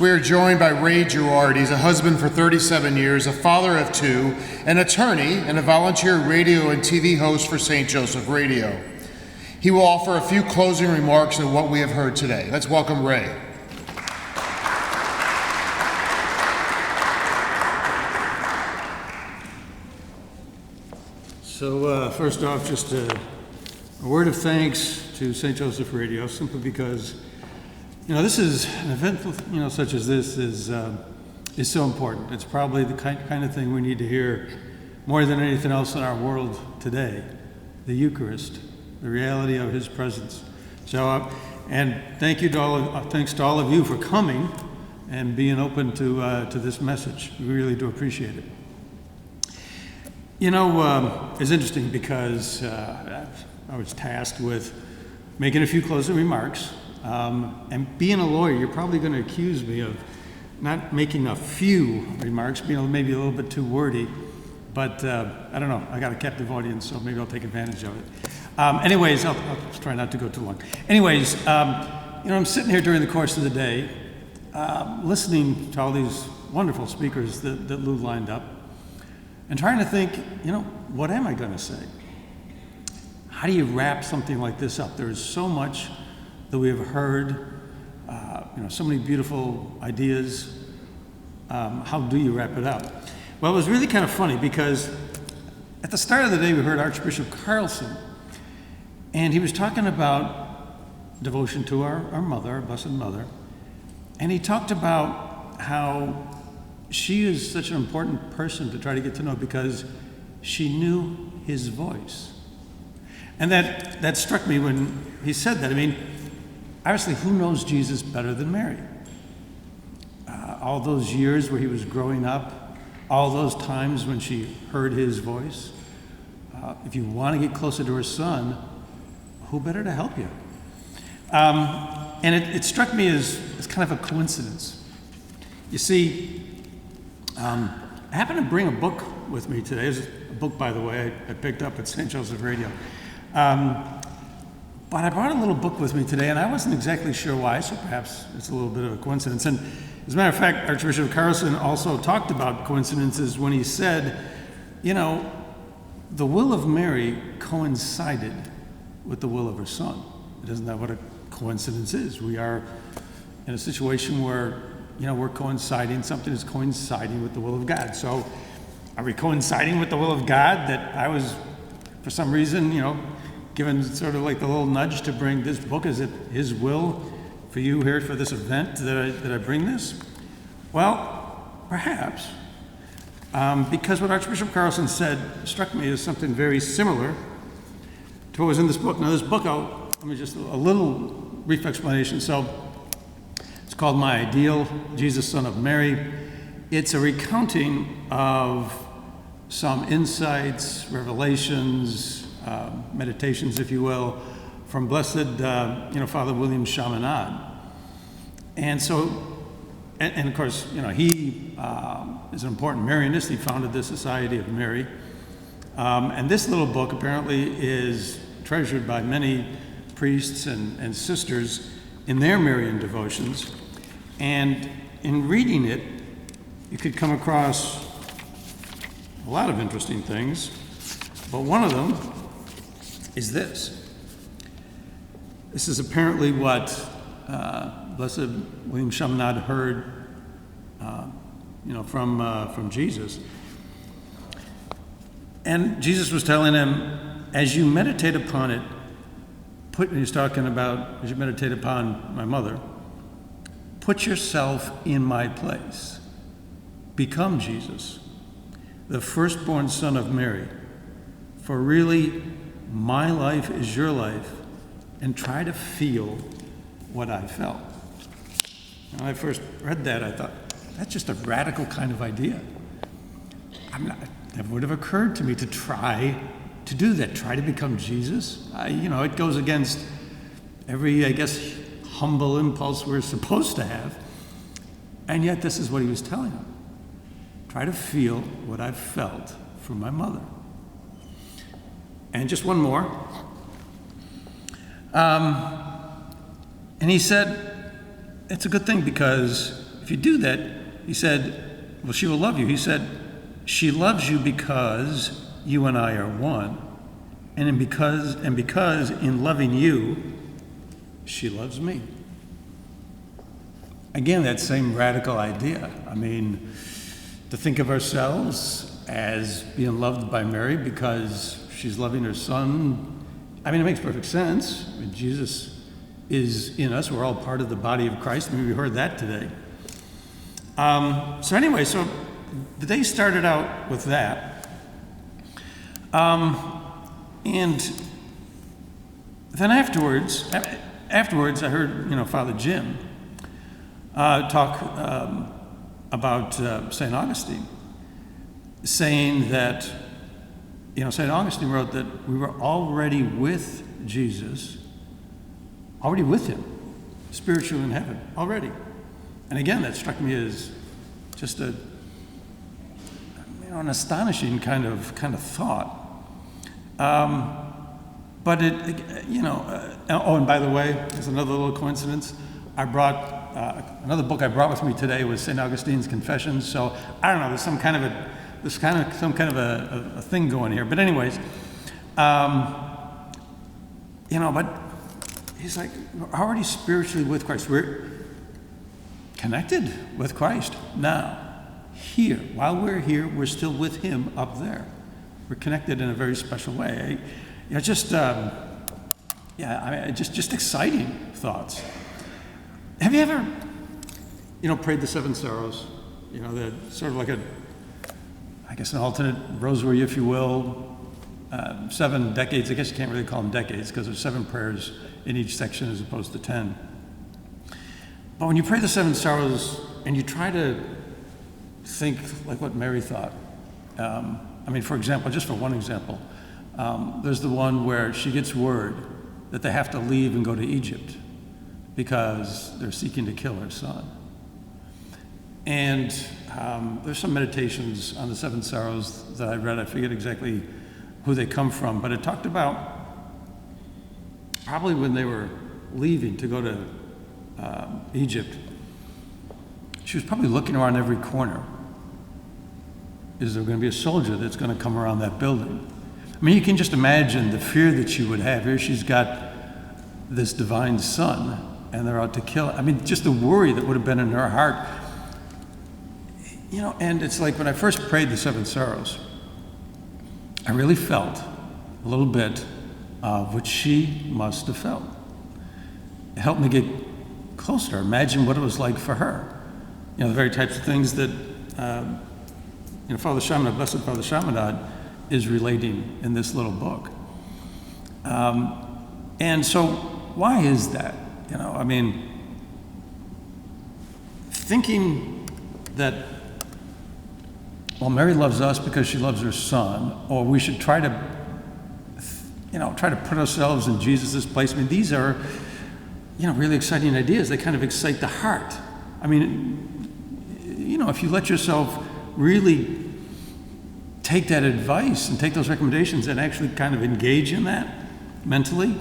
We are joined by Ray Gerard. He's a husband for 37 years, a father of two, an attorney, and a volunteer radio and TV host for St. Joseph Radio. He will offer a few closing remarks on what we have heard today. Let's welcome Ray. So first off, just a word of thanks to St. Joseph Radio, simply because, this is an event, such as this is so important. It's probably the kind of thing we need to hear more than anything else in our world today, the Eucharist, the reality of His presence. So, and thanks to all of you for coming and being open to this message. We really do appreciate it. It's interesting because I was tasked with making a few closing remarks. And being a lawyer, you're probably going to accuse me of not making a few remarks, being maybe a little bit too wordy. But I don't know. I got a captive audience, so maybe I'll take advantage of it. Anyways, I'll try not to go too long. Anyways, I'm sitting here during the course of the day, listening to all these wonderful speakers that Lou lined up, and trying to think, what am I going to say? How do you wrap something like this up? There is so much that we have heard, so many beautiful ideas. How do you wrap it up? Well, it was really kind of funny because at the start of the day we heard Archbishop Carlson, and he was talking about devotion to our mother, our Blessed Mother, and he talked about how she is such an important person to try to get to know because she knew His voice. And that struck me when he said that. I mean, obviously, who knows Jesus better than Mary? All those years where He was growing up, all those times when she heard His voice. If you want to get closer to her Son, who better to help you? And it struck me as kind of a coincidence. You see, I happened to bring a book with me today. It's a book, by the way, I picked up at St. Joseph Radio. But I brought a little book with me today, and I wasn't exactly sure why, so perhaps it's a little bit of a coincidence. And as a matter of fact, Archbishop Carlson also talked about coincidences when he said, the will of Mary coincided with the will of her Son. Isn't that what a coincidence is? We are in a situation where we're coinciding, something is coinciding with the will of God. So are we coinciding with the will of God that I was, for some reason, given sort of like the little nudge to bring this book? Is it His will for you here for this event that I bring this? Well, perhaps, because what Archbishop Carlson said struck me as something very similar to what was in this book. Now this book, let me just, a little brief explanation. So, it's called My Ideal, Jesus, Son of Mary. It's a recounting of some insights, revelations, meditations, if you will, from Blessed, Father William Chaminade. And so, and of course, he is an important Marianist. He founded the Society of Mary. And this little book apparently is treasured by many priests and sisters in their Marian devotions. And in reading it, you could come across a lot of interesting things, but one of them is this. This is apparently what Blessed William Chaminade heard, from Jesus. And Jesus was telling him, as you meditate upon it, he's talking about, as you meditate upon my mother, put yourself in my place. Become Jesus, the firstborn Son of Mary. For really, my life is your life, and try to feel what I felt. When I first read that, I thought, that's just a radical kind of idea. It never would have occurred to me to try to do that, try to become Jesus. It goes against every, humble impulse we're supposed to have. And yet this is what he was telling them. Try to feel what I've felt from my mother. And just one more. And he said, it's a good thing because if if you do that, he said, well, she will love you. He said, she loves you because you and I are one. And because in loving you, she loves me. Again, that same radical idea. I mean, to think of ourselves as being loved by Mary because she's loving her son, I mean, it makes perfect sense. I mean, Jesus is in us. We're all part of the body of Christ. I mean, we heard that today. So anyway, so the day started out with that. And then afterwards, I heard, Father Jim talk about St. Augustine, saying that, St. Augustine wrote that we were already with Jesus, already with him, spiritually in heaven, already. And again, that struck me as just an astonishing kind of thought. But oh, and by the way, there's another little coincidence. I brought another book I brought with me today was St. Augustine's Confessions. So I don't know, there's some kind of a thing going here. But anyways, but he's like, we're already spiritually with Christ. We're connected with Christ now. Here, while we're here, we're still with him up there. We're connected in a very special way. Just exciting thoughts. Have you ever, prayed the Seven Sorrows? The sort of like an alternate rosary, if you will. 7 decades. I guess you can't really call them decades because there's 7 prayers in each section as opposed to 10. But when you pray the Seven Sorrows and you try to think like what Mary thought. For example, just for one example, there's the one where she gets word that they have to leave and go to Egypt because they're seeking to kill her son. And there's some meditations on the Seven Sorrows that I read. I forget exactly who they come from, but it talked about probably when they were leaving to go to Egypt, she was probably looking around every corner. Is there going to be a soldier that's going to come around that building? I mean, you can just imagine the fear that she would have. Here she's got this divine son, and they're out to kill her. I mean, just the worry that would have been in her heart. And it's like when I first prayed the Seven Sorrows, I really felt a little bit of what she must have felt. It helped me get closer, imagine what it was like for her. The very types of things that Father Chaminade, Blessed Father Chaminade, is relating in this little book. And so why is that? Thinking that, well, Mary loves us because she loves her son, or we should try to put ourselves in Jesus' place. These are, really exciting ideas. They kind of excite the heart. If you let yourself really take that advice and take those recommendations and actually kind of engage in that mentally,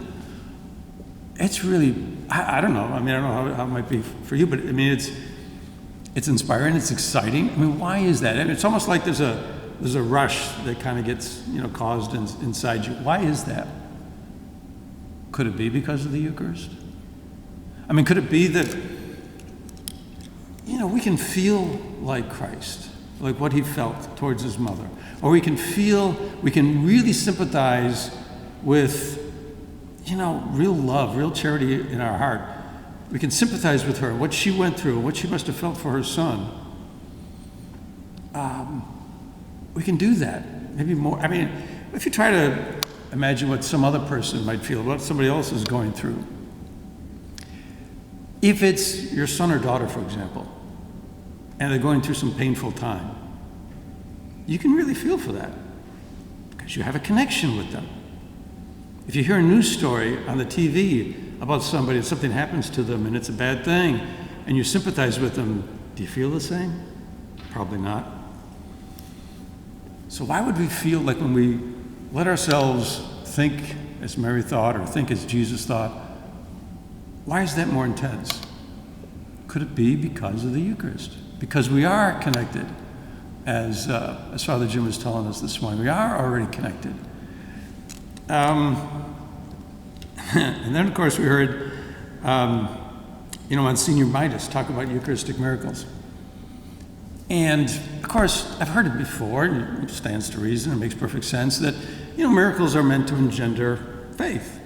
it's really, I don't know. I don't know how it might be for you, but it's inspiring, it's exciting. Why is that? It's almost like there's a rush that kind of gets, caused inside you. Why is that? Could it be because of the Eucharist? Could it be that, we can feel like Christ, like what he felt towards his mother, or we can really sympathize with, real love, real charity in our heart. We can sympathize with her, what she went through, what she must have felt for her son. We can do that, maybe more. If you try to imagine what some other person might feel, what somebody else is going through. If it's your son or daughter, for example, and they're going through some painful time, you can really feel for that because you have a connection with them. If you hear a news story on the TV about somebody and something happens to them and it's a bad thing and you sympathize with them, do you feel the same? Probably not. So why would we feel like when we let ourselves think as Mary thought or think as Jesus thought, why is that more intense? Could it be because of the Eucharist? Because we are connected, as Father Jim was telling us this morning. We are already connected. And then, of course, we heard, Monsignor Midas talk about Eucharistic miracles. And, of course, I've heard it before, and it stands to reason, it makes perfect sense, that, miracles are meant to engender faith.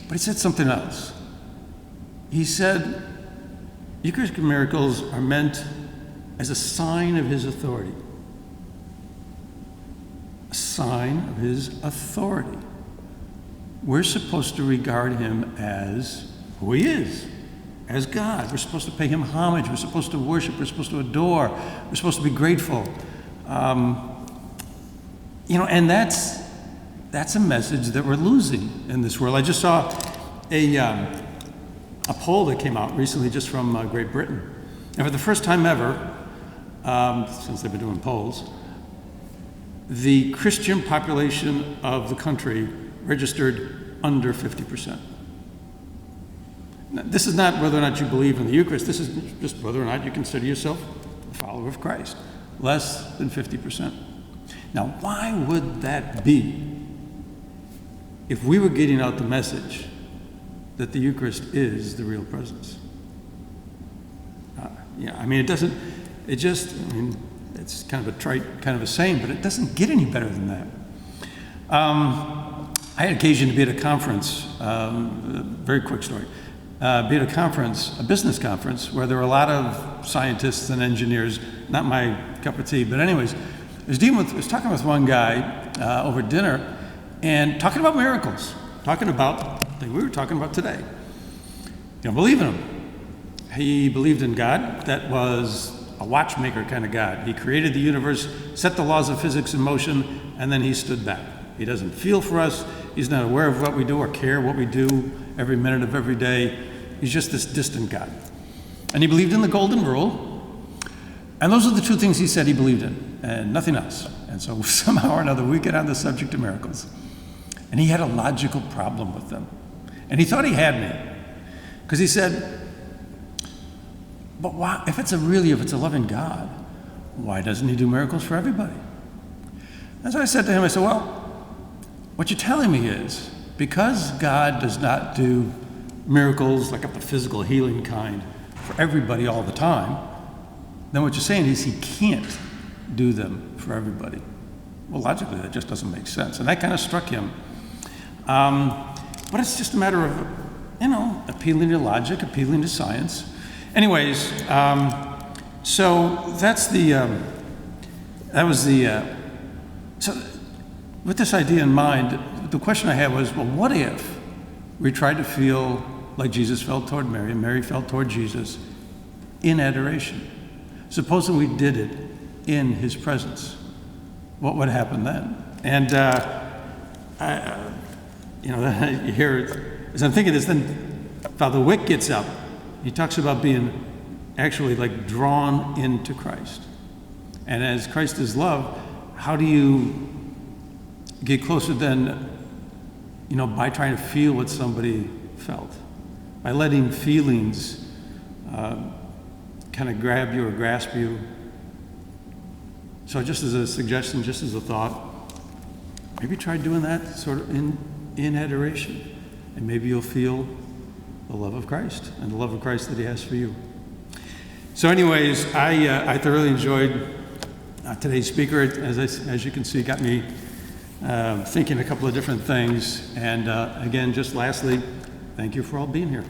But he said something else. He said, Eucharistic miracles are meant as a sign of his authority. A sign of his authority. We're supposed to regard him as who he is, as God. We're supposed to pay him homage. We're supposed to worship. We're supposed to adore. We're supposed to be grateful. And that's a message that we're losing in this world. I just saw a poll that came out recently just from Great Britain. And for the first time ever, since they've been doing polls, the Christian population of the country registered under 50%. Now, this is not whether or not you believe in the Eucharist. This is just whether or not you consider yourself a follower of Christ. Less than 50%. Now, why would that be if we were getting out the message that the Eucharist is the real presence? It's kind of a trite kind of a saying, but it doesn't get any better than that. I had occasion to be at a conference, very quick story, be at a conference, a business conference, where there were a lot of scientists and engineers, not my cup of tea, but anyways, I was talking with one guy over dinner and talking about miracles, talking about the thing we were talking about today. Believe in him. He believed in God. That was a watchmaker kind of God. He created the universe, set the laws of physics in motion, and then he stood back. He doesn't feel for us. He's not aware of what we do or care what we do every minute of every day. He's just this distant God. And he believed in the golden rule. And those are the two things he said he believed in, and nothing else. And so somehow or another, we get on the subject of miracles. And he had a logical problem with them. And he thought he had me. Because he said, but why, if it's a loving God, why doesn't he do miracles for everybody? And so I said to him, I said, well, what you're telling me is, because God does not do miracles like of the physical healing kind for everybody all the time, then what you're saying is he can't do them for everybody. Well, logically, that just doesn't make sense. And that kind of struck him. But it's just a matter of, appealing to logic, appealing to science. Anyways, so so with this idea in mind, the question I had was, well, what if we tried to feel like Jesus felt toward Mary and Mary felt toward Jesus in adoration? Supposing we did it in his presence, what would happen then? And you hear it, as I'm thinking this, then Father Wick gets up. He talks about being actually like drawn into Christ. And as Christ is love, how do you get closer then, by trying to feel what somebody felt? By letting feelings kind of grab you or grasp you. So just as a suggestion, just as a thought, maybe try doing that sort of in adoration. And maybe you'll feel the love of Christ and the love of Christ that he has for you. So anyways, I thoroughly enjoyed today's speaker. As you can see, got me thinking a couple of different things. And again, just lastly, thank you for all being here.